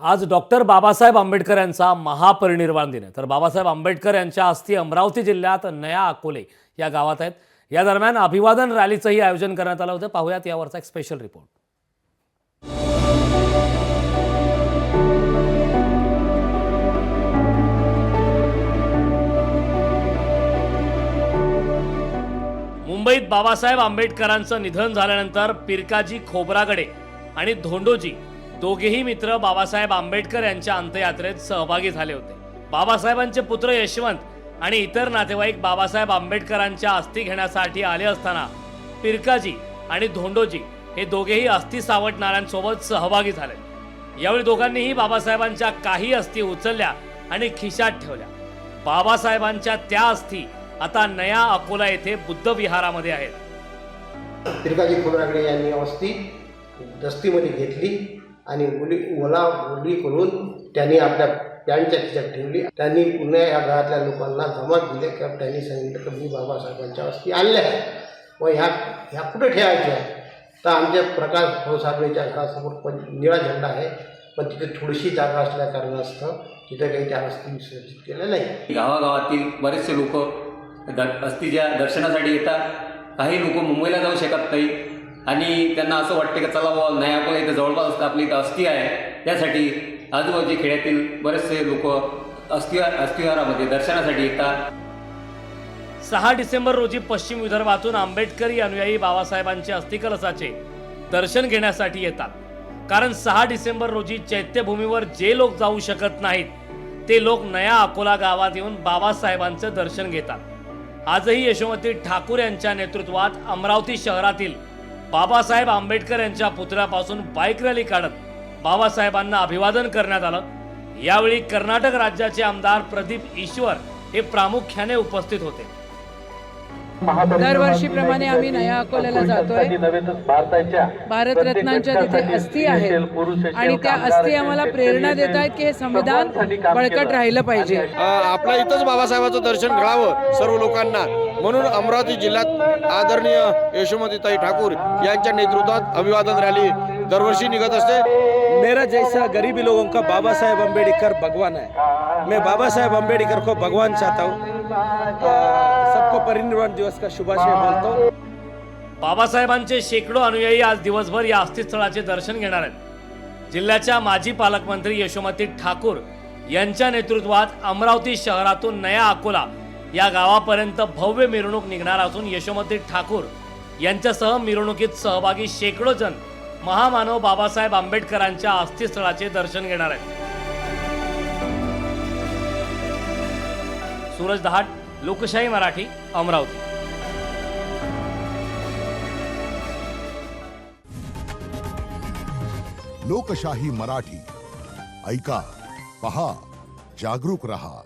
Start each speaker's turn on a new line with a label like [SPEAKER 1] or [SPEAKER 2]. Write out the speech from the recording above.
[SPEAKER 1] आज डॉक्टर बाबासाहेब आंबेडकर यांचा महापरिनिर्वाण दिन आहे। तर बाबासाहेब आंबेडकर यांच्या अस्थी अमरावती जिल्ह्यात नया अकोले या गावात आहेत। या दरम्यान अभिवादन रॅलीचंही आयोजन करण्यात आलं होतं। पाहूयात यावरचा एक स्पेशल रिपोर्ट। मुंबईत बाबासाहेब आंबेडकरांचं निधन झाल्यानंतर पिरकाजी खोब्रागडे आणि धोंडोजी दोघेही मित्र बाबासाहेब आंबेडकर यांच्या अंत्ययात्रेत सहभागी झाले होते। बाबासाहेबांचे पुत्र यशवंत आणि इतर नातेवाईक बाबासाहेब आंबेडकरांच्या अस्थी घेण्यासाठी आले असताना पिरकाजी आणि धोंडोजी हे दोघेही अस्थी सावटणाऱ्यांसोबत सहभागी झाले। यावेळी दोघांनीही बाबासाहेबांच्या काही अस्थी उचलल्या आणि खिशात ठेवल्या। बाबासाहेबांच्या त्या अस्थी आता नया अकोला येथे बुद्ध विहारामध्ये आहेत।
[SPEAKER 2] पिरकाजी खोब्रागडे यांनी अस्थी दस्तीमध्ये घेतली आणि मुली करून त्यांनी आपल्या पॅन्टच्या खिशात ठेवली। त्यांनी पुन्हा या घरातल्या लोकांना जमा दिले की त्यांनी सांगितलं की मी बाबासाहेबांच्या अस्थी आणल्या आहेत व ह्या कुठे ठेवायच्या। तर आमच्या प्रकाश भाऊसाहेबांच्या घरासमोर निळा झेंडा आहे, पण तिथे थोडीशी जागा असल्या कारणास्तव तिथे काही त्या अस्थी विसर्जित केल्या नाही।
[SPEAKER 3] गावागावातील बरेचसे लोक अस्थीच्या दर्शनासाठी येतात। काही लोक मुंबईला जाऊ शकत नाही आणि त्यांना असं वाटतं की चला बाबा नाही आपल्या इथं जवळपास असतं, आपली इथं अस्थी आहे, त्यासाठी आजूबाजूच्या खेड्यातील बरेचसे लोक अस्थिविहारामध्ये दर्शनासाठी येतात।
[SPEAKER 1] 6 डिसेंबर रोजी पश्चिम विदर्भातून आंबेडकरी अनुयायी बाबासाहेबांचे अस्थिकलशाचे दर्शन घेण्यासाठी येतात, कारण 6 डिसेंबर रोजी चैत्यभूमीवर जे लोक जाऊ शकत नाहीत ते लोक नया अकोला गावात येऊन बाबासाहेबांचं दर्शन घेतात। आजही यशोमती ठाकूर यांच्या नेतृत्वात अमरावती शहरातील बाबासाहेब आंबेडकर यांच्या पुतळ्यापासून बाईक रॅली काढत बाबासाहेबांना अभिवादन करण्यात आलं। यावेळी कर्नाटक राज्याचे आमदार प्रदीप ईश्वर हे प्रामुख्याने उपस्थित होते।
[SPEAKER 4] दरवर्षीप्रमाणे आम्ही नया अकोल्याला जातोय। भारतरत्नांच्या तिथे अस्थी आहेत आणि त्या अस्थी आम्हाला प्रेरणा देत आहेत की हे संविधान बळकट राहिलं पाहिजे।
[SPEAKER 5] आपल्या इथंच बाबासाहेबांचं दर्शन घडावं सर्व लोकांना, म्हणून अमरावती जिल्ह्यात आदरणीय यशोमतीताई ठाकूर यांच्या नेतृत्वात अभिवादन रॅली दरवर्षी निघत असते।
[SPEAKER 6] मेरा जैसा गरीबी लोगों का बाबा साहेब अम्बेडकर भगवान है। मैं बाबा साहेब अम्बेडकर को भगवान चाहता हूँ। सबको परिनिर्वाण दिवस का शुभाशय बोलता हूँ।
[SPEAKER 1] बाबासाहेबांचे शेकडो अनुयायी आज दिवसभर या अस्थिस्थळाचे दर्शन घेणार आहेत। जिल्ह्याच्या माजी पालकमंत्री यशोमती ठाकूर यांच्या नेतृत्वात अमरावती शहरातून नया अकोला या गावापर्यंत भव्य मिरवणूक निघणार असून यशोमती ठाकूर यांच्यासह मिरवणुकीत सहभागी शेकडो जण महामानव बाबासाहेब आंबेडकरांच्या अस्थिस्थळाचे दर्शन घेणार आहेत। सूरज दहाट, लोकशाही मराठी, अमरावती।
[SPEAKER 7] लोकशाही मराठी ऐका, पहा, जागरूक रहा।